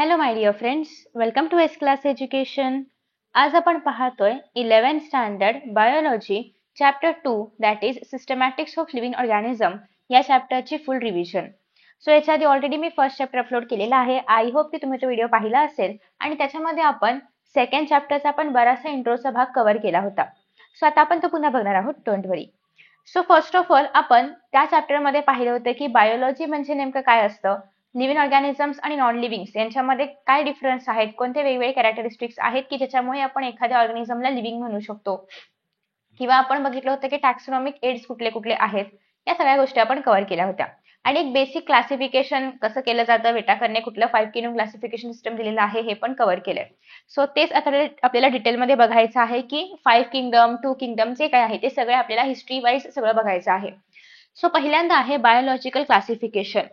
Hello my dear friends, welcome to S class education. आज आपण पाहतोय 11th standard biology chapter 2 that is systematics of living organism या चॅप्टरची full revision. So याच्या आधी already मी फर्स्ट चॅप्टर अपलोड केलेला आहे. आय होप की तुम्ही तो व्हिडिओ पाहिला असेल आणि त्याच्यामध्ये आपण सेकंड चॅप्टरचा पण बराचसा इंट्रोचा भाग कव्हर केला होता. सो आता आपण तो पुन्हा बघणार आहोत, don't worry. So first of all आपण त्या चॅप्टरमध्ये पाहिलं होतं की बायोलॉजी म्हणजे नेमकं काय असतं, लिव्हिंग ऑर्गॅनिझम्स आणि नॉन लिव्हिंग्स यांच्यामध्ये काय डिफरन्स आहेत, कोणते वेगवेगळे कॅरेक्टरिस्टिक्स आहेत की ज्याच्यामुळे आपण एखाद्या ऑर्गॅनिझमला लिव्हिंग म्हणू शकतो, किंवा आपण बघितलं होतं की टॅक्सॉनॉमिक एड्स कुठले कुठले आहेत. या सगळ्या गोष्टी आपण कव्हर केल्या होत्या आणि एक बेसिक क्लासिफिकेशन कसं केलं जातं, वेटाकरने कुठलं 5 किंगडम क्लासिफिकेशन सिस्टम दिलेलं आहे हे पण कव्हर केलंय. सो तेच आता आपल्याला डिटेलमध्ये बघायचं आहे की 5 किंगडम 2 किंगडम जे काय आहे ते सगळे आपल्याला हिस्ट्री वाईज सगळं बघायचं आहे. सो पहिल्यांदा आहे बायोलॉजिकल क्लासिफिकेशन.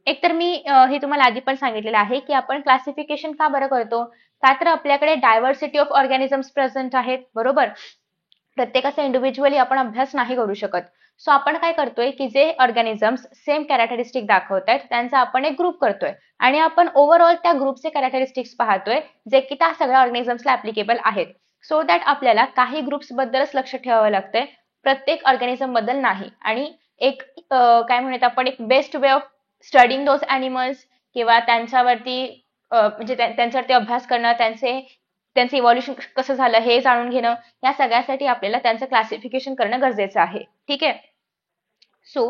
एक तर मी हे तुम्हाला आधी पण सांगितलेलं आहे की आपण क्लासिफिकेशन का बरं करतो, का तर आपल्याकडे डायव्हर्सिटी ऑफ ऑर्गॅनिझम्स प्रेझेंट आहेत, बरोबर. प्रत्येकाचा इंडिव्हिज्युअली आपण अभ्यास नाही करू शकत. सो आपण काय करतोय की जे ऑर्गॅनिझम्स सेम कॅरेक्टरिस्टिक दाखवतायत त्यांचा आपण एक ग्रुप करतोय आणि आपण ओव्हरऑल त्या ग्रुपचे कॅरेक्टरिस्टिक्स पाहतोय जे की त्या सगळ्या ऑर्गॅनिझम्सला ऍप्लिकेबल आहेत. सो दॅट आपल्याला काही ग्रुप्स बद्दलच लक्ष ठेवावं लागतंय, प्रत्येक ऑर्गॅनिझम बद्दल नाही. आणि एक काय म्हणतात आपण, एक best way of studying those animals किंवा त्यांच्यावरती म्हणजे त्यांच्यावरती अभ्यास करणं, त्यांचं इव्हॉल्युशन कसं झालं हे जाणून घेणं, या सगळ्यासाठी आपल्याला त्यांचं क्लासिफिकेशन करणं गरजेचं आहे. ठीक आहे. So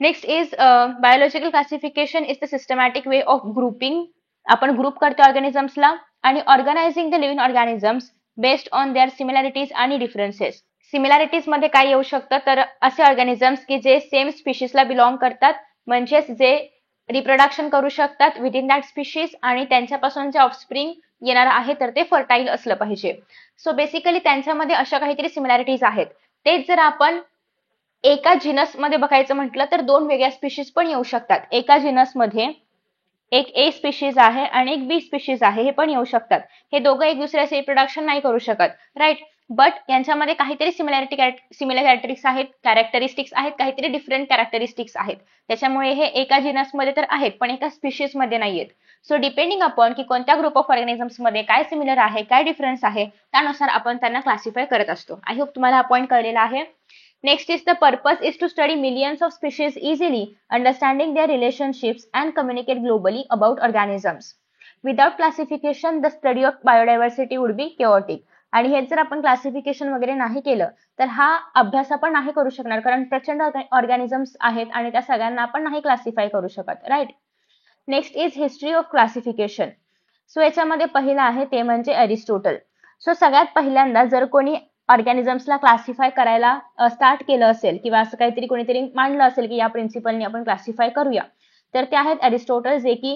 next is biological classification is the systematic way of grouping. आपण ग्रुप करतो ऑर्गॅनिझम्सला आणि organising the living organisms based on there similarities आणि डिफरन्सेस. सिमिलॅरिटीज मध्ये काय येऊ शकतं, तर असे ऑर्गॅनिझम्स की जे सेम स्पीशीजला बिलॉंग करतात, म्हणजेच जे रिप्रोडक्शन करू शकतात विदिन दॅट स्पीशीज आणि त्यांच्यापासून जे ऑफस्प्रिंग येणार आहे तर ते फर्टाईल असलं पाहिजे. सो बेसिकली त्यांच्यामध्ये अशा काहीतरी सिमिलॅरिटीज आहेत. तेच जर आपण एका जिनस मध्ये बघायचं म्हटलं तर दोन वेगळ्या स्पीशीज पण येऊ शकतात. एका जिनस मध्ये एक ए स्पीशीज आहे आणि एक बी स्पीशीज आहे, हे पण येऊ शकतात. हे दोघं एक दुसऱ्याचे रिप्रोडक्शन नाही करू शकत, राईट. बट यांच्यामध्ये काहीतरी सिमिलर कॅरेक्टरिस्टिक्स आहेत, काहीतरी डिफरंट कॅरेक्टरिस्टिक्स आहेत. त्याच्यामुळे हे एका जिनसमध्ये तर आहेत पण एका स्पीशीज मध्ये नाहीयेत. सो डिपेंडिंग अपॉन की कोणत्या ग्रुप ऑफ ऑर्गॅनिझम्स मध्ये काय सिमिलर आहे, काय डिफरन्स आहे, त्यानुसार आपण त्यांना क्लासिफाय करत असतो. आय होप तुम्हाला हा पॉईंट कळलेला आहे. Next is the purpose is to study millions of species easily, understanding their relationships and communicate globally about organisms. Without classification, the study of biodiversity would be chaotic. आणि हे जर आपण classification वगैरे नाही केलं तर हा अभ्यास आपण नाही करू शकणार, कारण प्रचंड ऑर्गॅनिझम्स आहेत आणि त्या सगळ्यांना आपण नाही क्लासिफाय करू शकत, right. Next is history of classification. So याच्यामध्ये पहिला आहे ते म्हणजे अरिस्टोटल. सो सगळ्यात पहिल्यांदा जर कोणी ऑर्गॅनिझम्सला क्लासिफाय करायला स्टार्ट केलं असेल किंवा असं काहीतरी कोणीतरी मांडलं असेल की या प्रिन्सिपलने आपण क्लासिफाय करूया, तर ते आहेत अरिस्टोटल, जे की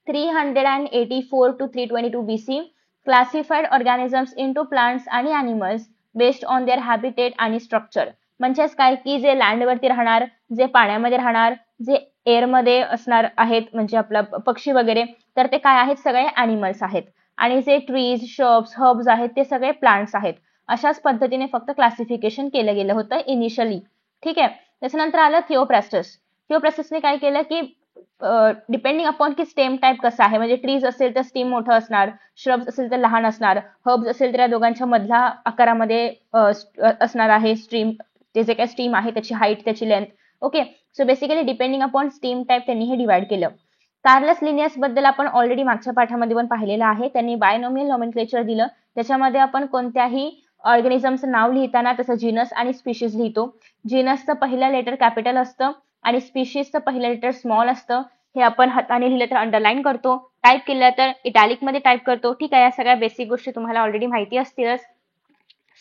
384 to 322 BC classified organisms into plants आणि animals based on their habitat आणि स्ट्रक्चर. म्हणजेच काय की जे लँडवरती राहणार, जे पाण्यामध्ये राहणार, जे एअरमध्ये असणार आहेत म्हणजे आपला पक्षी वगैरे, तर ते काय आहेत, सगळे ॲनिमल्स आहेत. आणि जे ट्रीज, शब्स, हर्ब्स आहेत ते सगळे प्लांट्स आहेत. अशाच पद्धतीने फक्त क्लासिफिकेशन केलं गेलं होतं इनिशियली. ठीक आहे. त्याच्यानंतर आलं थिओप्रास्टस. थिओप्रास्टसने काय केलं की डिपेंडिंग अपॉन की स्टेम टाईप कसा आहे, म्हणजे ट्रीज असेल तर स्टेम मोठं असणार, श्रब्स असेल तर लहान असणार, हर्ब्स असेल तर या दोघांच्या मधल्या आकारामध्ये असणार आहे स्ट्रीम, ते जे काही स्टीम आहे त्याची हाईट, त्याची length. Okay. So basically depending upon steam type त्यांनी हे डिवाइड केलं. कार्लस लिनियस बद्दल आपण ऑलरेडी मागच्या पाठामध्ये पण पाहिलेलं आहे. त्यांनी बायनोमियल नॉमेनक्लेचर दिलं, त्याच्यामध्ये आपण कोणत्याही ऑर्गॅनिझमचं नाव लिहिताना त्याचं जीनस आणि स्पीशीज लिहितो. जीनसचं पहिलं लेटर कॅपिटल असतं आणि स्पीशीजचं पहिलं लेटर स्मॉल असतं. हे आपण हाताने लिहिलं तर अंडरलाईन करतो, टाईप केलं तर इटॅलिक मध्ये टाईप करतो. ठीक आहे. या सगळ्या बेसिक गोष्टी तुम्हाला ऑलरेडी माहिती असतीलच.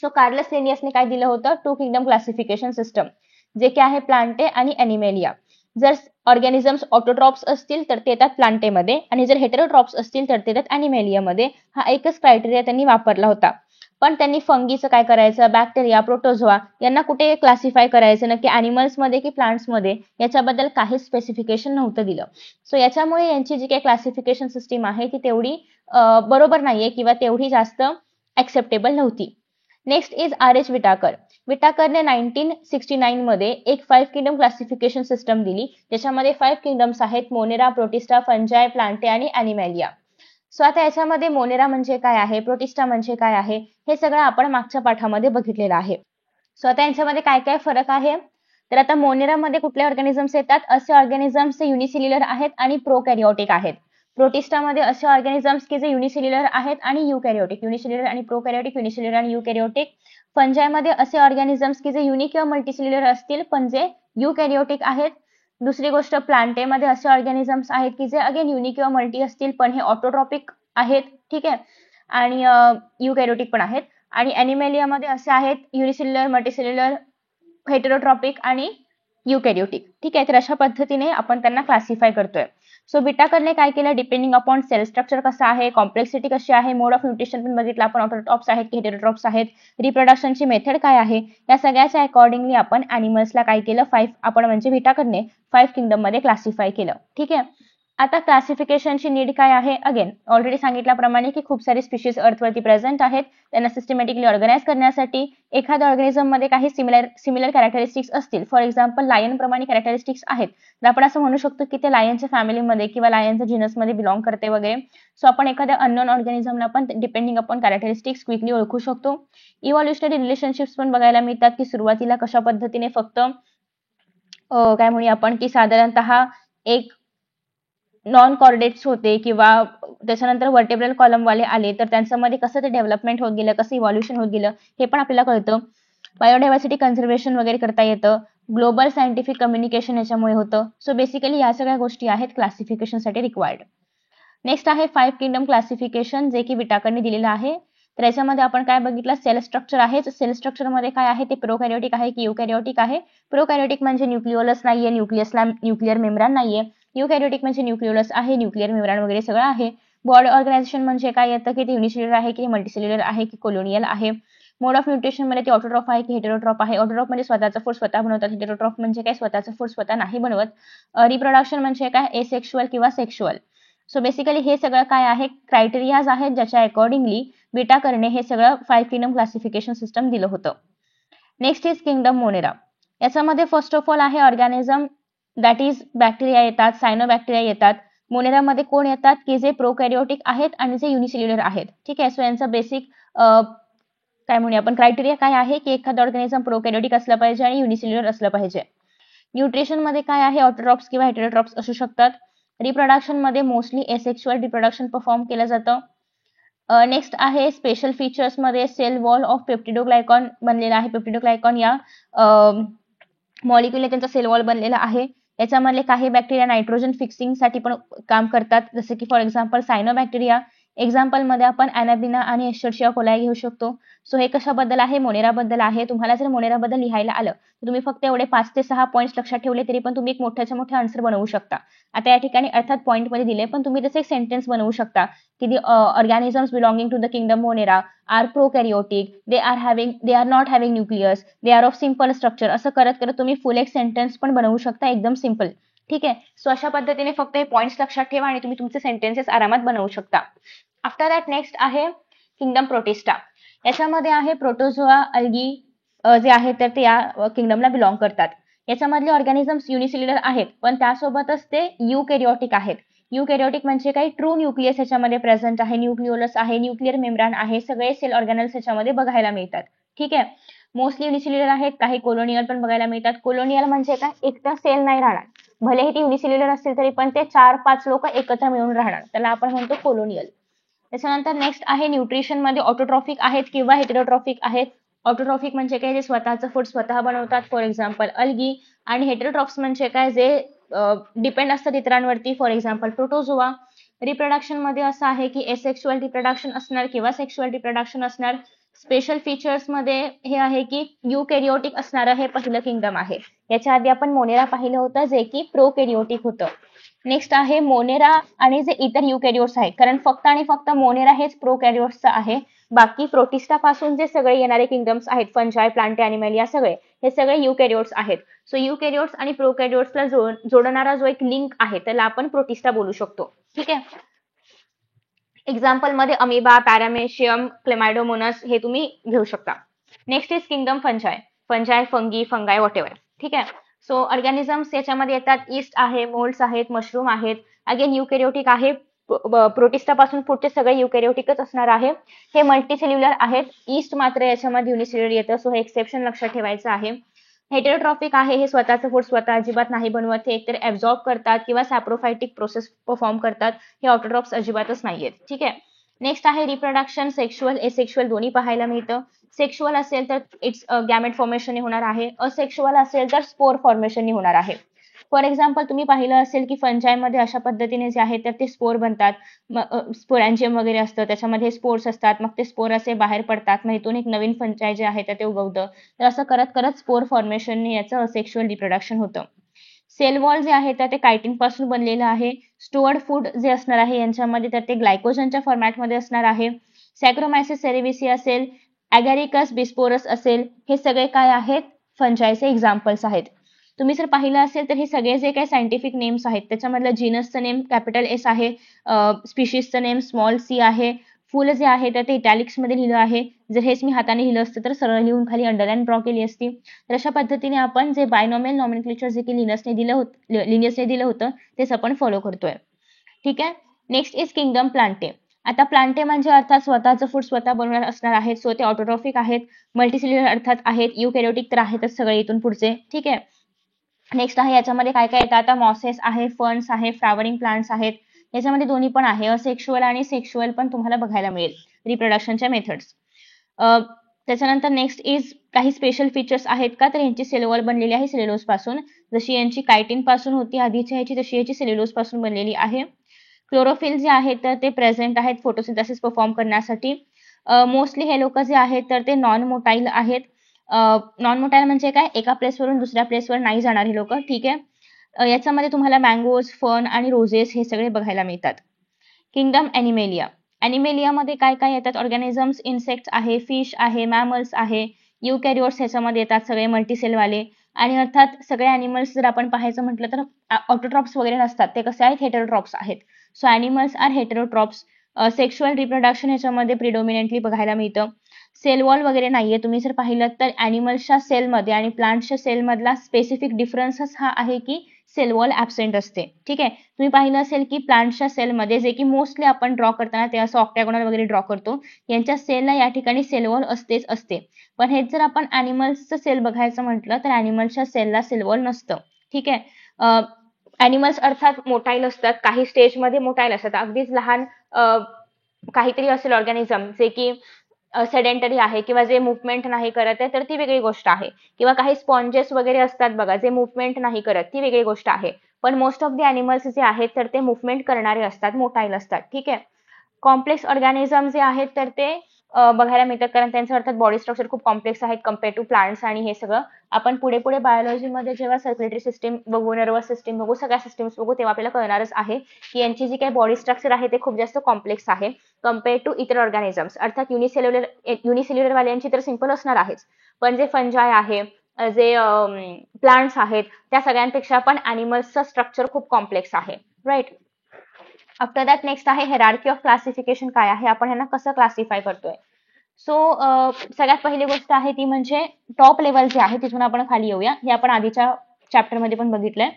सो कार्लस लिनियसने काय दिलं होतं, 2 किंगडम क्लासिफिकेशन सिस्टम, जे की आहे प्लांटे आणि ॲनिमेलिया. जर ऑर्गॅनिझम्स ऑटोट्रॉप्स असतील तर ते येतात प्लांटेमध्ये आणि जर हेटेरोट्रॉप्स असतील तर ते येतात ॲनिमेलियामध्ये. हा एकच क्रायटेरिया त्यांनी वापरला होता. पण त्यांनी फंगीचं काय करायचं, बॅक्टेरिया, प्रोटोझोआ यांना कुठे क्लासिफाय करायचं, नक्की ॲनिमल्समध्ये की प्लांट्समध्ये, याच्याबद्दल काहीच स्पेसिफिकेशन नव्हतं दिलं. सो याच्यामुळे यांची जी काही क्लासिफिकेशन सिस्टीम आहे ती तेवढी बरोबर नाहीये किंवा तेवढी जास्त ऍक्सेप्टेबल नव्हती. Next is R H Whittaker. विटाकरने 1969 मध्ये एक 5 किंगडम क्लासिफिकेशन सिस्टम दिली, ज्याच्यामध्ये 5 किंगडम्स आहेत, मोनेरा, प्रोटिस्टा, फंजाय, प्लांटे आणि ॲनिमॅलिया. सो आता याच्यामध्ये मोनेरा म्हणजे काय आहे, प्रोटिस्टा म्हणजे काय आहे, हे सगळं आपण मागच्या पाठामध्ये बघितलेलं आहे. सो आता यांच्यामध्ये काय काय फरक आहे, तर आता मोनेरामध्ये कुठले ऑर्गॅनिझम्स येतात, असे ऑर्गॅनिझम्स जे युनिसेल्युलर आहेत आणि प्रोकॅरियोटिक आहेत. प्रोटिस्टामध्ये असे ऑर्गॅनिझम्स की जे युनिसेल्युलर आहेत आणि युकॅरियोटिक, युनिसेल्युलर आणि प्रोकॅरियोटिक, युनिसेल्युलर आणि युकॅरियोटिक. फंजायमध्ये असे ऑर्गॅनिझम्स की जे युनिक किंवा मल्टीसेल्युलर असतील पण जे युकॅरियोटिक आहेत. दुसरी गोष्ट, प्लांटेमध्ये असे ऑर्गॅनिझम्स आहेत की जे अगेन युनिक किंवा मल्टी असतील पण हे ऑटोट्रॉपिक आहेत. ठीक आहे, आणि युकॅरियोटिक पण आहेत. आणि ॲनिमॅलियामध्ये असे आहेत युनिसेल्युलर, मल्टीसेल्युलर, हेटेरोट्रॉपिक आणि युकॅरियोटिक. ठीक आहे, तर अशा पद्धतीने आपण त्यांना क्लासिफाय करतोय. सो बिटाकरने काय केलं, डिपेंडिंग अपॉन सेल स्ट्रक्चर कसं आहे, कॉम्प्लेक्सिटी कशी आहे, मोड ऑफ न्यूट्रिशन पण बघितलं आपण, ऑटोट्रॉप्स आहेत की हेटेरोट्रॉप्स आहेत, रिप्रोडक्शनची मेथड काय आहे, या सगळ्याच्या अकॉर्डिंगली आपण ॲनिमल्सला काय केलं, 5 आपण म्हणजे बिटाकरने 5 किंगडम मध्ये क्लासिफाय केलं. ठीक आहे, आता क्लासिफिकेशनची नीड काय आहे, अगेन ऑलरेडी सांगितल्याप्रमाणे की खूप सारे स्पीशीज अर्थवरती प्रेझेंट आहेत. त्यांना सिस्टमॅटिकली ऑर्गनाइज करण्यासाठी एखाद्या ऑर्गॅनिझममध्ये काही सिमिलर कॅरेक्टरिस्टिक्स असतील, फॉर एक्झाम्पल लायन प्रमाणे कॅरेक्टरिस्टिक्स आहेत, तर आपण असं म्हणू शकतो की ते लायनच्या फॅमिलीमध्ये किंवा लायनच्या जिनसमध्ये बिलॉंग करते वगैरे. सो आपण एखाद्या अननोन ऑर्गॅनिझमला पण डिपेंडिंग अपॉन कॅरेक्टरिस्टिक्स क्विकली ओळखू शकतो. इव्हॉल्युशनरी रिलेशनशिप्स पण बघायला मिळतात की सुरुवातीला कशा पद्धतीने फक्त काय म्हणूया आपण की साधारणतः एक नॉन कॉर्डेट्स होते किंवा त्याच्यानंतर वर्टेब्रल कॉलमवाले आले, तर त्यांच्यामध्ये कसं ते डेव्हलपमेंट होत गेलं, कसं इव्हॉल्युशन होत गेलं, हे पण आपल्याला कळतं. बायोडायव्हर्सिटी कन्झर्वेशन वगैरे करता येतं. ग्लोबल सायंटिफिक कम्युनिकेशन याच्यामुळे होतं. सो बेसिकली या सगळ्या गोष्टी आहेत क्लासिफिकेशनसाठी रिक्वायर्ड. नेक्स्ट आहे 5 किंगडम क्लासिफिकेशन, जे की बिटाकरने दिलेलं आहे. तर याच्यामध्ये आपण काय बघितलं, सेल स्ट्रक्चर आहे. सेल स्ट्रक्चरमध्ये काय आहे, ते प्रोकॅरियोटिक आहे की युकॅरियोटिक आहे. प्रोकॅरियोटिक म्हणजे न्यूक्लिओलस नाहीये, न्यूक्लियसला न्यूक्लिअर मेम्ब्रेन नाहीये. युकॅरियोटिक म्हणजे न्यूक्लिओलस आहे, न्यूक्लिअर मेम्ब्रेन वगैरे सगळं आहे. बॉडी ऑर्गनायझेशन म्हणजे काय येतं की ते युनिसेल्युलर आहे की मल्टीसेल्युलर आहे की कोलोनियल आहे. मोड ऑफ न्यूट्रिशन मध्ये ते ऑटोट्रॉफ आहे की हेटेरोट्रॉप आहे. ऑटोट्रॉप म्हणजे स्वतःचं फूड स्वतः बनवतात, हेटेरोट्रॉफ म्हणजे काय स्वतःचं फूड स्वतः नाही बनवत. रिप्रोडक्शन म्हणजे काय, एसेक्शुअल किंवा सेक्शुअल. सो बेसिकली हे सगळं काय आहे, क्रायटेरियाज आहेत ज्याच्या अकॉर्डिंगली बिटाकरने हे सगळं 5 किंगडम क्लासिफिकेशन सिस्टम दिलं होतं. Next is kingdom Monera. याच्यामध्ये फर्स्ट ऑफ ऑल आहे ऑर्गॅनिझम, दॅट इज बॅक्टेरिया येतात, सायनोबॅक्टेरिया येतात. मोनेरामध्ये कोण येतात की जे प्रोकॅरियोटिक आहेत आणि जे युनिसेल्युलर आहेत. ठीक आहे, सो यांचा बेसिक काय म्हणूया आपण क्रायटेरिया काय आहे की एखादं ऑर्गॅनिझम प्रोकॅरियोटिक असलं पाहिजे आणि युनिसेल्युलर असलं पाहिजे. न्यूट्रिशन मध्ये काय आहे, ऑटोट्रॉप्स किंवा हेटेरोट्रॉप्स असू शकतात. रिप्रोडक्शन मध्ये मोस्टली एसेक्शुअल रिप्रोडक्शन परफॉर्म केलं जातं. नेक्स्ट आहे स्पेशल फीचर्स मध्ये सेल वॉल ऑफ पेप्टिडोग्लायकॉन बनलेला आहे. पेप्टिडोग्लायकॉन या मॉलिक्युलने त्यांचा सेल वॉल बनलेला आहे. याच्यामधले काही बॅक्टेरिया नायट्रोजन फिक्सिंग साठी पण काम करतात, जसे की फॉर एक्झाम्पल सायनोबॅक्टेरिया. एक्झाम्पल मध्ये आपण अॅनाबिना आणि एस्चर्शिया कोलाई घेऊ शकतो. सो हे कशाबद्दल आहे, मोनेराबद्दल आहे. तुम्हाला जर मोनेराबद्दल लिहायला आलं तर तुम्ही फक्त एवढे 5 ते 6 पॉईंट्स लक्षात ठेवले तरी पण तुम्ही एक मोठ्याच्या मोठे आन्सर बनवू शकता. आता या ठिकाणी अर्थात पॉईंट मध्ये दिले, पण तुम्ही जसे एक सेंटेन्स बनवू शकता की the organisms belonging to the kingdom Monera are prokaryotic, they are not having nucleus, they are of simple structure. असं करत करत तुम्ही फुल एक सेंटेन्स पण बनवू शकता एकदम सिंपल. ठीक आहे, सो अशा पद्धतीने फक्त हे पॉईंट्स लक्षात ठेवा आणि तुम्ही तुमचे सेंटेन्सेस आरामात बनवू शकता. आफ्टर दॅट नेक्स्ट आहे किंगडम प्रोटिस्टा. याच्यामध्ये आहे प्रोटोझोआ, अल्गी जे आहेत तर ते या किंगडमला बिलॉंग करतात. याच्यामधले ऑर्गॅनिझम्स युनिसेल्युलर आहेत, पण त्यासोबतच ते युकॅरियोटिक आहेत. युकॅरियोटिक म्हणजे काही ट्रू न्यूक्लियस याच्यामध्ये प्रेझेंट आहे, न्यूक्लिओलस आहे, न्यूक्लिअर मेम्ब्रेन आहे, सगळे सेल ऑर्गॅनल्स याच्यामध्ये बघायला मिळतात. ठीक आहे, मोस्टली युनिसेल्युलर आहेत, काही कोलोनियल पण बघायला मिळतात. कोलोनियल म्हणजे काय, एकटा सेल नाही राहणार, भलेही ती युनिसेल्युलर असतील तरी पण ते 4-5 लोक एकत्र मिळून राहणार, त्याला आपण म्हणतो कोलोनियल. त्याच्यानंतर नेक्स्ट आहे न्यूट्रिशन मध्ये ऑटोट्रॉफिक आहेत किंवा हेटेरोट्रॉफिक आहेत. ऑटोट्रॉफिक म्हणजे काय, जे स्वतःचं फूड स्वतः बनवतात, फॉर एक्झाम्पल अल्गी. आणि हेटेरोट्रॉप्स म्हणजे काय, जे डिपेंड असतात इतरांवरती, फॉर एक्झाम्पल प्रोटोझोआ. रिप्रोडक्शन मध्ये असं आहे की एसेक्शुअल रिप्रोडक्शन असणार किंवा सेक्शुअल रिप्रोडक्शन असणार. स्पेशल फीचर्स मध्ये हे आहे की युकॅरियोटिक असणारं हे पहिलं किंगडम आहे. याच्या आधी आपण मोनेरा पाहिलं होतं जे की प्रोकॅरियोटिक होतं. नेक्स्ट आहे मोनेरा आणि जे इतर युकॅरियोट्स आहेत, कारण फक्त आणि फक्त मोनेरा हेच प्रोकॅरियोट्सचं आहे. बाकी प्रोटिस्टा पासून जे सगळे येणारे किंगडम्स आहेत, फंजाय, प्लांटे, ॲनिमॅलिया सगळे, हे सगळे युकॅरियोट्स आहेत. सो युकॅरियोट्स आणि प्रोकॅरियोट्सला जोडणारा जो एक लिंक आहे त्याला आपण प्रोटिस्टा बोलू शकतो. ठीक आहे, एक्झाम्पल मध्ये अमिबा, पॅरामेशियम, क्लेमायडोमोनस हे तुम्ही घेऊ शकता. Next is kingdom फंजाय. फंजाय, fungi, फंगाय, whatever. ठीक आहे, सो ऑर्गॅनिझम्स याच्यामध्ये येतात. ईस्ट आहे, मोल्ड्स आहेत, मशरूम आहेत. अगेन युकॅरियोटिक आहे, प्रोटिस्टापासून पुढचे सगळे युकॅरियोटिकच असणार आहे. हे मल्टीसेल्युलर आहेत. ईस्ट मात्र याच्यामध्ये युनिसेल्युलर येतं, सो हे एक्सेप्शन लक्षात ठेवायचं आहे. हेटेरोट्रॉफिक आहे, हे स्वतःचं फूड स्वतः अजिबात नाही बनवत, हे एकतर ऍब्झॉर्ब करतात किंवा सॅप्रोफायटिक प्रोसेस परफॉर्म करतात. हे ऑटोट्रॉप्स अजिबातच नाहीयेत. ठीक आहे. नेक्स्ट आहे रिप्रोडक्शन, सेक्शुअल एसेक्शुअल दोन्ही पाहायला मिळतं. सेक्शुअल असेल तर इट्स गॅमेट फॉर्मेशन होणार आहे, असेक्शुअल असेल तर स्पोर फॉर्मेशन होणार आहे. फॉर एक्झाम्पल तुम्ही पाहिलं असेल की फंजायमध्ये अशा पद्धतीने जे आहे तर ते स्पोर बनतात, स्पोरॅन्जियम वगैरे असतं, त्याच्यामध्ये स्पोर्स असतात, मग ते स्पोर असे बाहेर पडतात, मग इथून एक नवीन फंजाय जे आहे तर ते उगवतं. तर असं करत करत स्पोर फॉर्मेशनने याचं असेक्शुअल रिप्रोडक्शन होतं. सेल वॉल जे आहे तर ते कायटिन पासून बनलेलं आहे. स्टोअर्ड फूड जे असणार आहे यांच्यामध्ये तर ते ग्लायकोजनच्या फॉर्मॅटमध्ये असणार आहे. सॅक्रोमायसिस सेरेविसी असेल, ॲगॅरिकस बिस्पोरस असेल, हे सगळे काय आहेत, फंजायचे एक्झाम्पल्स आहेत. तुम्ही जर पाहिलं असेल तर हे सगळे जे काही सायंटिफिक नेम्स आहेत त्याच्यामधलं जीनसचं नेम कॅपिटल एस आहे, स्पीशीजचं नेम स्मॉल सी आहे, फुल जे आहे तर ते इटॅलिक्स मध्ये लिहिलं आहे. जर हेच मी हाताने लिहिलं असतं तर सरळ लिहून खाली अंडरलाईन ड्रॉ केली असती. तर अशा पद्धतीने आपण जे बायनॉमियल नॉमेनक्लेचर जे की लिनसने दिलं होतं तेच आपण फॉलो करतोय. ठीक आहे. Next is kingdom Plantae. आता प्लांटे म्हणजे अर्थात स्वतःचं फूड स्वतः बनवणार असणार आहेत, सो ते ऑटोट्रॉफिक आहेत. मल्टीसेल्युलर अर्थात आहेत, युकॅरियोटिक तर आहेतच सगळे इथून पुढचे. ठीक आहे. नेक्स्ट आहे याच्यामध्ये काय काय येतं, आता मॉसेस आहे, फर्न्स आहे, फ्लावरिंग प्लांट्स आहेत. याच्यामध्ये दोन्ही पण आहे, असेक्शुअल आणि सेक्शुअल पण तुम्हाला बघायला मिळेल रिप्रोडक्शनच्या मेथड्स. त्याच्यानंतर नेक्स्ट इज काही स्पेशल फीचर्स आहेत का, तर यांची सेल वॉल बनलेली आहे सेल्युलोज पासून, जशी यांची कायटिन पासून होती आधीच्या ह्याची तशी याची सेल्युलोज पासून बनलेली आहे. क्लोरोफिल जे आहे तर ते प्रेझेंट आहेत फोटोसिंथेसिस परफॉर्म करण्यासाठी. मोस्टली हे लोक जे आहेत तर ते नॉन मोटाईल आहेत. नॉन मोटाईल म्हणजे काय, एका प्लेसवरून दुसऱ्या प्लेसवर नाही जाणार हे लोक. ठीक आहे. याच्यामध्ये तुम्हाला मँगोज, फर्न आणि रोजेस हे सगळे बघायला मिळतात. Kingdom Animalia. ॲनिमेलियामध्ये काय काय येतात, ऑर्गॅनिझम्स, इन्सेक्ट्स आहे, फिश आहे, मॅमल्स आहे, युकॅरियोट्स ह्याच्यामध्ये येतात सगळे मल्टीसेलवाले. आणि अर्थात सगळे ॲनिमल्स जर आपण पाहायचं म्हटलं तर ऑटोट्रॉप्स वगैरे नसतात, ते कसे आहेत, हेटेरोट्रॉप्स आहेत. So animals are heterotrophs. Sexual reproduction ह्याच्यामध्ये प्रिडोमिनेंटली बघायला मिळतं. सेल वॉल वगैरे नाहीये. तुम्ही जर पाहिलं तर ॲनिमल्सच्या सेलमध्ये आणि प्लांट्सच्या सेलमधला स्पेसिफिक डिफरन्सच हा आहे की सेल वॉल ऍबसेंट असते. ठीक आहे. तुम्ही पाहिलं असेल की प्लांट्सच्या सेलमध्ये जे की मोस्टली आपण ड्रॉ करताना ते असं ऑक्टॅगोनल वगैरे ड्रॉ करतो, यांच्या सेलला या ठिकाणी सेल वॉल असतेच असते. पण हेच जर आपण ॲनिमल्सचं सेल बघायचं म्हटलं तर ॲनिमल्सच्या सेलला सेल वॉल नसतं. ठीक आहे. ॲनिमल्स अर्थात मोटाईल असतात, काही स्टेजमध्ये मोटाईल असतात, अगदीच लहान काहीतरी असेल ऑर्गॅनिझम जे की सेडेंटरी आहे किंवा जे मुवमेंट नाही करत आहे तर ती वेगळी गोष्ट आहे. किंवा काही स्पॉन्जेस वगैरे असतात बघा, जे मुवमेंट नाही करत, ती वेगळी गोष्ट आहे. पण मोस्ट ऑफ द ॲनिमल्स जे आहेत तर ते मुवमेंट करणारे असतात, मोटाईल असतात. ठीक आहे. कॉम्प्लेक्स ऑर्गॅनिझम जे आहेत तर ते बघायला मिळतात, कारण त्यांचं अर्थात बॉडी स्ट्रक्चर खूप कॉम्प्लेक्स आहेत कम्पेअर टू प्लांट्स. आणि हे सगळं आपण पुढे पुढे बायोलॉजीमध्ये जेव्हा सर्क्युलेटरी सिस्टीम बघू, नर्वस सिस्टीम बघू, सगळ्या सिस्टीम्स बघू, तेव्हा आपल्याला कळणारच आहे की यांची जी काही बॉडी स्ट्रक्चर आहे ते खूप जास्त कॉम्प्लेक्स आहे कम्पेअर टू इतर ऑर्गॅनिझम्स. अर्थात युनिसेल्युलर वाल्यांची तर सिंपल असणार आहेच, पण जे फंजाय आहे, जे प्लांट्स आहेत, त्या सगळ्यांपेक्षा पण ॲनिमल्सचं स्ट्रक्चर खूप कॉम्प्लेक्स आहे. राईट. आफ्टर दॅट नेक्स्ट आहे हेरार्की ऑफ क्लासिफिकेशन. काय आहे, आपण ह्यांना कसं क्लासिफाय करतोय. सो सगळ्यात पहिली गोष्ट आहे ती म्हणजे टॉप लेवल जे आहे तिथून आपण खाली येऊया. हे आपण आधीच्या चॅप्टरमध्ये पण बघितलंय.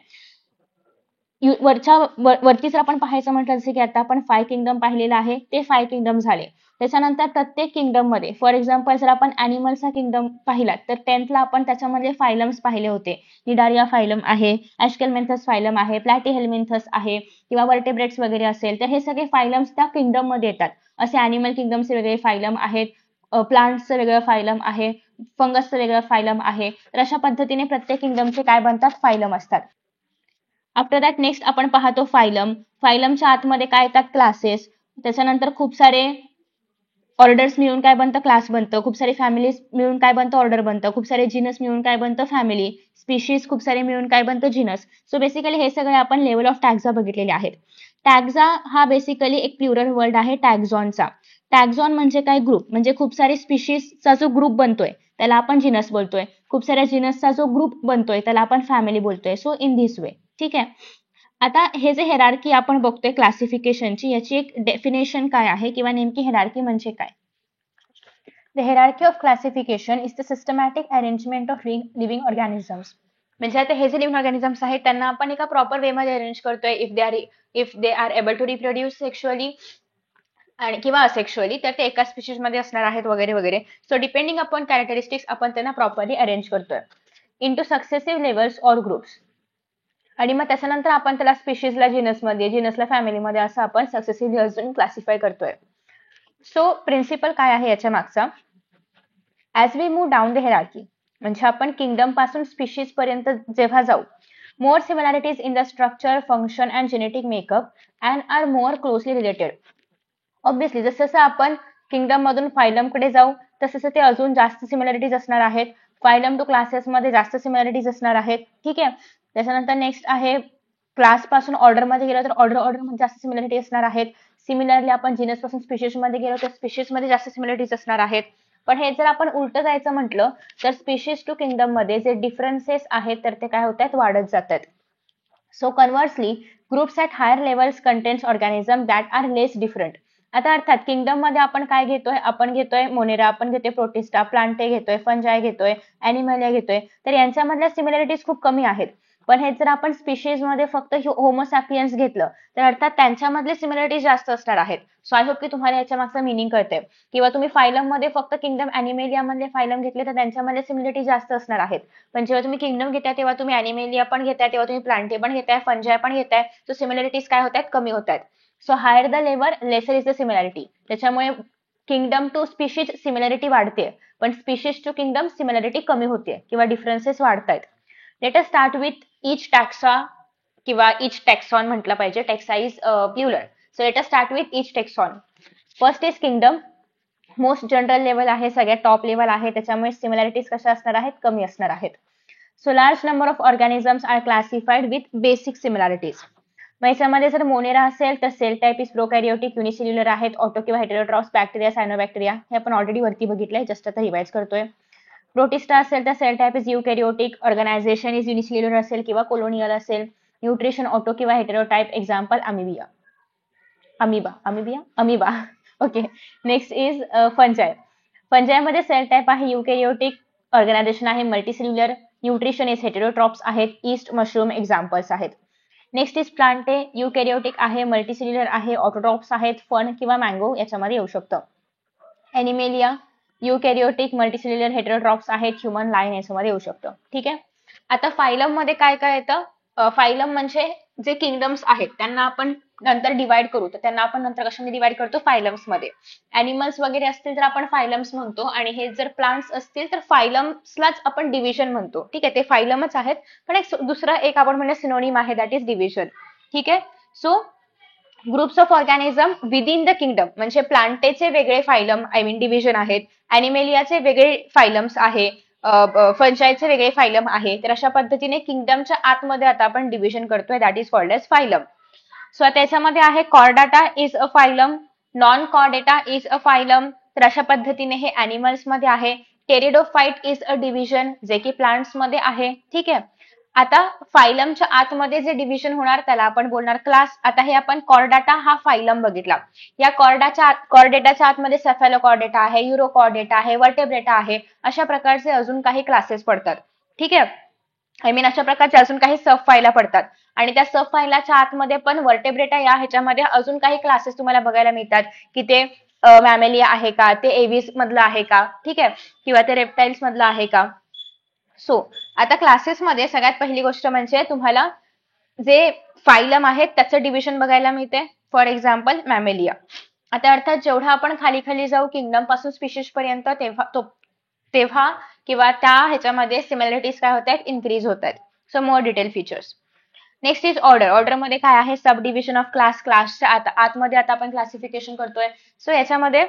वरती जर आपण पाहायचं म्हटलं, जसं की आता आपण 5 किंगडम पाहिलेलं आहे, ते 5 किंगडम झाले. त्याच्यानंतर प्रत्येक किंगडम मध्ये फॉर एक्झाम्पल जर आपण ॲनिमल्सचा किंगडम पाहिला तर 10th आपण त्याच्यामध्ये फायलम्स पाहिले होते. निडारिया फायलम आहे, ॲस्केलमेंथस फायलम आहे, प्लॅटीहेल्मिंथस आहे, किंवा वर्टेब्रेट्स वगैरे असेल तर हे सगळे फायलम्स त्या किंगडम मध्ये येतात. असे ॲनिमल किंगडमचे वेगळे फायलम आहेत, प्लांट्सचं वेगळं फायलम आहे, फंगसचं वेगळं फायलम आहे. तर अशा पद्धतीने प्रत्येक किंगडमचे काय बनतात, फायलम असतात. आफ्टर दॅट नेक्स्ट आपण पाहतो फायलम. फायलमच्या आतमध्ये काय येतात, क्लासेस. त्याच्यानंतर खूप सारे ऑर्डर्स मिळून काय बनतं, क्लास बनतं. खूप सारे फॅमिलीज मिळून काय बनतं, ऑर्डर बनतं. खूप सारे जीनस मिळून काय बनतं, फॅमिली. स्पीशीज खूप सारे मिळून काय बनतं, जीनस. सो बेसिकली हे सगळे आपण लेवल ऑफ टॅक्झा बघितलेले आहेत. टॅक्झा हा बेसिकली एक प्लुरल वर्ड आहे टॅक्झॉनचा. टॅक्झॉन म्हणजे काय, ग्रुप. म्हणजे खूप सारे स्पीशीजचा जो ग्रुप बनतोय त्याला आपण जीनस बोलतोय. खूप साऱ्या जीनसचा जो ग्रुप बनतोय त्याला आपण फॅमिली बोलतोय. So in this way. ठीक आहे. आता हे जे हेरार्की आपण बघतोय क्लासिफिकेशनची, याची एक डेफिनेशन काय आहे किंवा नेमकी हेरार्की म्हणजे काय. The hierarchy of classification is the systematic arrangement of living organisms. म्हणजे आता हे जे लिव्हिंग ऑर्गॅनिझम्स आहेत त्यांना आपण एका प्रॉपर वे मध्ये अरेंज करतोय if they are able to reproduce sexually आणि किंवा असेक्शुअली, तर ते एका स्पीशीज मध्ये असणार आहेत वगैरे वगैरे. सो डिपेंडिंग अपॉन कॅरेक्टरिस्टिक्स आपण त्यांना प्रॉपरली अरेंज करतोय into successive levels or groups. आणि मग त्याच्यानंतर आपण त्याला स्पीशीजला जिनसमध्ये, जिनसला फॅमिलीमध्ये असं आपण सक्सेसिव्हली अजून क्लासिफाय करतोय. सो प्रिन्सिपल काय आहे याच्या मागचा? As we move down the hierarchy, म्हणजे आपण किंगडम पासून स्पीशीज पर्यंत जेव्हा जाऊ, more similarities in the structure, function and genetic makeup and are more closely related. Obviously जसं जसं आपण किंगडम मधून फायलम कडे जाऊ तसं ते अजून जास्त सिमिलॅरिटीज असणार आहेत. फायलम टू क्लासेस मध्ये जास्त सिमिलॅरिटीज असणार आहेत. ठीक आहे. त्याच्यानंतर नेक्स्ट आहे क्लास पासून ऑर्डर मध्ये गेलो तर ऑर्डर मध्ये जास्त सिमिलॅरिटी असणार आहेत. सिमिलरली आपण जीनस पासून स्पीशीज मध्ये गेलो तर स्पीशीज मध्ये जास्त सिमिलॅरिटीज असणार आहेत. पण हे जर आपण उलट जायचं म्हटलं तर स्पीशीज टू किंगडम मध्ये जे डिफरन्सेस आहेत तर ते काय होत आहेत, वाढत जात आहेत. So conversely groups at higher levels contains organism that are less different. आता अर्थात किंगडम मध्ये आपण काय घेतोय, आपण घेतोय मोनेरा, आपण घेतोय प्रोटिस्टा, प्लांटे घेतोय, फंजाय घेतोय, अॅनिमलिया घेतोय, तर यांच्यामधल्या सिमिलॅरिटीज खूप कमी आहेत. पण हे जर आपण स्पीशीज मध्ये फक्त होमोसॅपियन्स घेतलं तर अर्थात त्यांच्यामधले सिमिलॅरिटीज जास्त असणार आहेत. सो आय होप की तुम्हाला याच्या मागचा मिनिंग कळते. किंवा तुम्ही फायलम मध्ये फक्त किंगडम अॅनिमेलिया मधले फायलम घेतले तर त्यांच्यामध्ये सिमिलॅरिटी जास्त असणार आहेत. पण जेव्हा तुम्ही किंगडम घेताय तेव्हा तुम्ही अॅनिमेलिया पण घेताय, तेव्हा तुम्ही प्लांटे पण घेताय, फंजाय पण घेताय, सो सिमिलॅरिटीज काय होत आहेत, कमी होत आहेत. So higher the level lesser is the similarity. त्याच्यामुळे किंगडम टू स्पीशीज सिमिलॅरिटी वाढते, पण स्पीशीज टू किंगडम सिमिलॅरिटी कमी होते किंवा डिफरन्सेस वाढतायत. Let us start with each taxa किंवा इच टॅक्सॉन म्हटलं पाहिजे, taxa is plural. So let us start with each taxon. First is kingdom. Most general level आहे, सगळ्यात टॉप लेवल आहे, त्याच्यामुळे सिमिलॅरिटीज कशा असणार आहेत, कमी असणार आहेत. So large number of organisms are classified with basic similarities. मग याच्यामध्ये जर मोनेरा असेल तर cell type is prokaryotic, unicellular आहेत, ऑटो किंवा हेटेरोट्रॉप्स, बॅक्टेरिया, सायनोबॅक्टेरिया, हे आपण ऑलरेडी वरती बघितलंय, जस्ट आता रिवाइज करतोय. प्रोटिस्टा असेल तर cell type is eukaryotic, organisation is unicellular असेल किंवा कोलोनियल असेल, न्यूट्रिशन ऑटो किंवा heterotype, example amoebia, amoeba. Okay. Next is fungi. फंजायमध्ये सेल टाईप आहे युकॅरियोटिक, ऑर्गनायझेशन आहे मल्टीसेल्युलर, न्यूट्रिशन इज हेटेरोट्रॉप्स आहेत, ईस्ट, मशरूम एक्झाम्पल्स आहेत. Next is Plantae. युकॅरियोटिक आहे, मल्टीसेल्युलर आहे, ऑटोट्रॉप्स आहेत, फन किंवा मँगो याच्यामध्ये येऊ शकतं. एनिमेलिया युकॅरियोटिक, मल्टीसेल्युलर, हेटेरोट्रॉप्स आहेत, ह्युमन लाईन याच्यामध्ये येऊ शकतं. ठीक आहे. आता फायलम मध्ये काय काय येतं? फायलम म्हणजे जे किंगडम्स आहेत त्यांना आपण नंतर डिवाइड करू, तर त्यांना आपण नंतर कशामध्ये डिवाइड करतो, फायलम्स मध्ये. अॅनिमल्स वगैरे असतील तर आपण फायलम्स म्हणतो, आणि हे जर प्लांट्स असतील तर फायलम्सलाच आपण डिव्हिजन म्हणतो. ठीक आहे. ते फायलमच आहेत, पण दुसरं एक आपण म्हणजे सिनोनिम आहे, दॅट इज डिव्हिजन. ठीक आहे. So groups of organism within the kingdom, म्हणजे प्लांटेचे वेगळे फायलम आय मीन डिव्हिजन आहेत, अॅनिमेलियाचे वेगळे फायलम्स आहे, फंजायचे वेगळे फायलम आहे. तर अशा पद्धतीने किंगडमच्या आतमध्ये आता आपण डिव्हिजन करतोय, that is called as phylum. So त्याच्यामध्ये आहे chordata is a phylum, non chordata is a phylum. तर अशा पद्धतीने हे अॅनिमल्स मध्ये आहे. टेरिडोफाइट इज अ डिव्हिजन, जे की प्लांट्स मध्ये आहे. ठीक आहे. आता फायलमच्या आतमध्ये जे डिव्हिजन होणार त्याला आपण बोलणार क्लास. आता हे आपण कॉर्डाटा हा फायलम बघितला. या कॉर्डेटाच्या आतमध्ये सेफॅलोकॉर्डेटा आहे, युरोकॉर्डेटा आहे, वर्टेब्रेटा आहे, अशा प्रकारचे अजून काही क्लासेस पडतात. ठीक आहे. आय मीन अशा प्रकारचे अजून काही सब फायला पडतात. आणि त्या सब फायलाच्या आतमध्ये पण वर्टेब्रेटा या ह्याच्यामध्ये अजून काही क्लासेस तुम्हाला बघायला मिळतात, की ते मॅमेलिया आहे का, ते एव्हिस मधलं आहे का, ठीक आहे, किंवा ते रेप्टाइल्स मधलं आहे का. सो आता क्लासेसमध्ये सगळ्यात पहिली गोष्ट म्हणजे तुम्हाला जे फायलम आहेत त्याचं डिव्हिजन बघायला मिळते. For example Mammalia. आता अर्थात जेवढा आपण खाली खाली जाऊ किंगडम पासून स्पीशीज पर्यंत तेव्हा किंवा त्या ह्याच्यामध्ये सिमिलॅरिटीज काय होत आहेत, इन्क्रीज होत आहेत. So more detail features. Next is order. Order मध्ये काय आहे, सब डिव्हिजन ऑफ क्लास. क्लासच्या आतमध्ये आता आपण क्लासिफिकेशन करतोय. सो याच्यामध्ये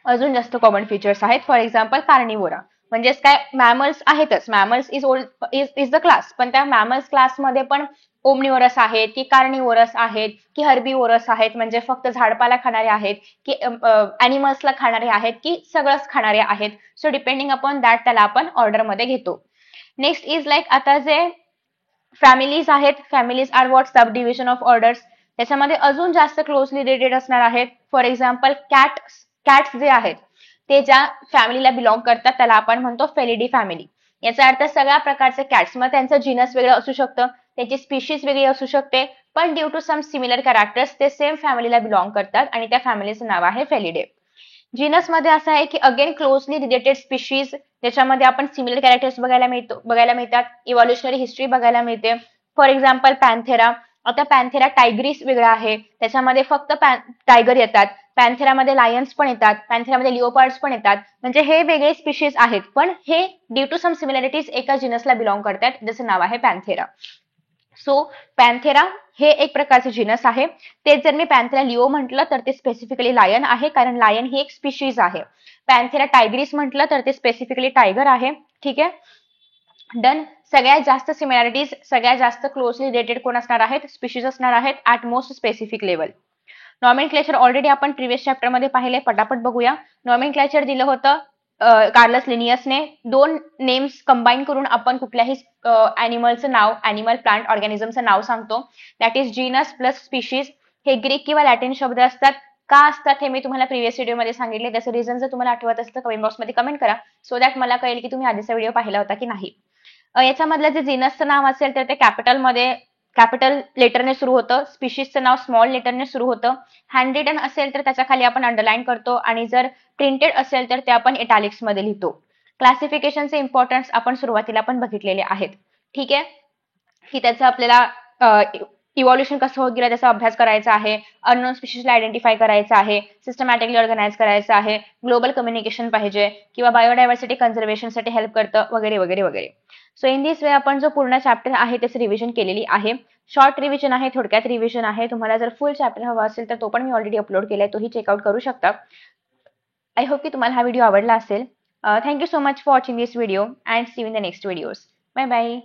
अजून जास्त कॉमन फीचर्स आहेत. फॉर एक्झाम्पल कार्निवोरा, म्हणजेच काय, मॅमल्स आहेतच, मॅमल्स इज द क्लास, पण त्या मॅमल्स क्लासमध्ये पण ओमनिवोरस आहेत की कार्निवोरस आहेत की हर्बिवोरस आहेत, म्हणजे फक्त झाडपाला खाणारे आहेत की अॅनिमल्सला खाणारे आहेत की सगळंच खाणारे आहेत. सो डिपेंडिंग अपॉन दॅट त्याला आपण ऑर्डर मध्ये घेतो. नेक्स्ट इज लाईक आता जे फॅमिलीज आहेत, families are what, sub division of orders. त्याच्यामध्ये अजून जास्त क्लोजली रिलेटेड असणार आहेत. फॉर एक्झाम्पल कॅट्स जे आहेत ते ज्या फॅमिलीला बिलॉंग करतात त्याला आपण म्हणतो फेलिडी फॅमिली. याचा अर्थ सगळ्या प्रकारचे कॅट्स, मग त्यांचं जीनस वेगळं असू शकतं, त्याची स्पीशीज वेगळी असू शकते, पण due to some similar characters ते सेम फॅमिलीला बिलॉंग करतात आणि त्या फॅमिलीचं नाव आहे फेलिडे. जीनस मध्ये असं आहे की अगेन क्लोजली रिलेटेड स्पीशीज, त्याच्यामध्ये आपण सिमिलर कॅरेक्टर्स बघायला मिळतात, इव्हॉल्युशनरी हिस्ट्री बघायला मिळते. For example Panthera. आता पॅन्थेरा टायग्रिस वेगळा आहे, त्याच्यामध्ये फक्त टायगर येतात. पॅन्थेरामध्ये लायन्स पण येतात, पॅन्थेरामध्ये लिओपार्ड्स पण येतात. म्हणजे हे वेगळे स्पीशीज आहेत, पण हे ड्यू टू सम सिमिलॅरिटीज एका जीनसला बिलॉंग करतात, जसं नाव आहे पॅन्थेरा. सो पॅन्थेरा हे एक प्रकारचे जीनस आहे. तेच जर मी पॅन्थेरा लिओ म्हटलं तर ते स्पेसिफिकली लायन आहे, कारण लायन ही एक स्पीशीज आहे. पॅन्थेरा टायग्रिस म्हटलं तर ते स्पेसिफिकली टायगर आहे. ठीक आहे, डन. सगळ्यात जास्त सिमिलॅरिटीज, सगळ्यात जास्त क्लोजली रिलेटेड कोण असणार आहेत? स्पीशीज असणार आहेत at most specific level. Nomenclature already आपण प्रिव्हियस चॅप्टर मध्ये पाहिले, पटापट बघूया. नॉमेनक्लेचर दिलं होतं कार्लस लिनियसने. दोन नेम्स कंबाईन करून आपण कुठल्याही अॅनिमलचं नाव, अॅनिमल, प्लांट, ऑर्गॅनिझमचं नाव सांगतो. That is genus plus species. हे ग्रीक किंवा लॅटिन शब्द असतात. का असतात हे मी तुम्हाला प्रिव्हियस व्हिडिओमध्ये सांगितले. त्याचं रिझन जर तुम्हाला आठवत असतं कमेंट बॉक्समध्ये कमेंट करा, सो दॅट मला कळेल की तुम्ही आधीचा व्हिडिओ पाहिला होता की नाही. याच्यामधलं जे जीनसचं नाव असेल तर ते कॅपिटल लेटरने सुरू होतं. स्पीशीजचं नाव स्मॉल लेटरने सुरू होतं. हँड रिटन असेल तर त्याच्या खाली आपण अंडरलाईन करतो, आणि जर प्रिंटेड असेल तर ते आपण इटॅलिक्स मध्ये लिहितो. क्लासिफिकेशनचे इम्पॉर्टन्स आपण सुरुवातीला पण बघितलेले आहेत. ठीक आहे, की त्याचं आपल्याला इव्हॉल्युशन कसं होत गेलं त्याचा अभ्यास करायचा आहे, अननोन स्पीशीजला आयडेंटिफाय करायचं आहे, सिस्टमॅटिकली ऑर्गनाइज करायचं आहे, ग्लोबल कम्युनिकेशन पाहिजे, किंवा बायोडायव्हर्सिटी कन्झर्वेशनसाठी हेल्प करतं, वगैरे वगैरे वगैरे. सो इन दिस वे आपण जो पूर्ण चॅप्टर आहे त्याचं रिव्हिजन केलेली आहे. शॉर्ट रिव्हिजन आहे, थोडक्यात रिव्हिजन आहे. तुम्हाला जर फुल चॅप्टर हवा असेल तर तो पण मी ऑलरेडी अपलोड केलाय, तोही चेकआउट करू शकता. आय होप की तुम्हाला हा व्हिडिओ आवडला असेल. Thank you so much for watching this video and see you in the next videos. Bye bye.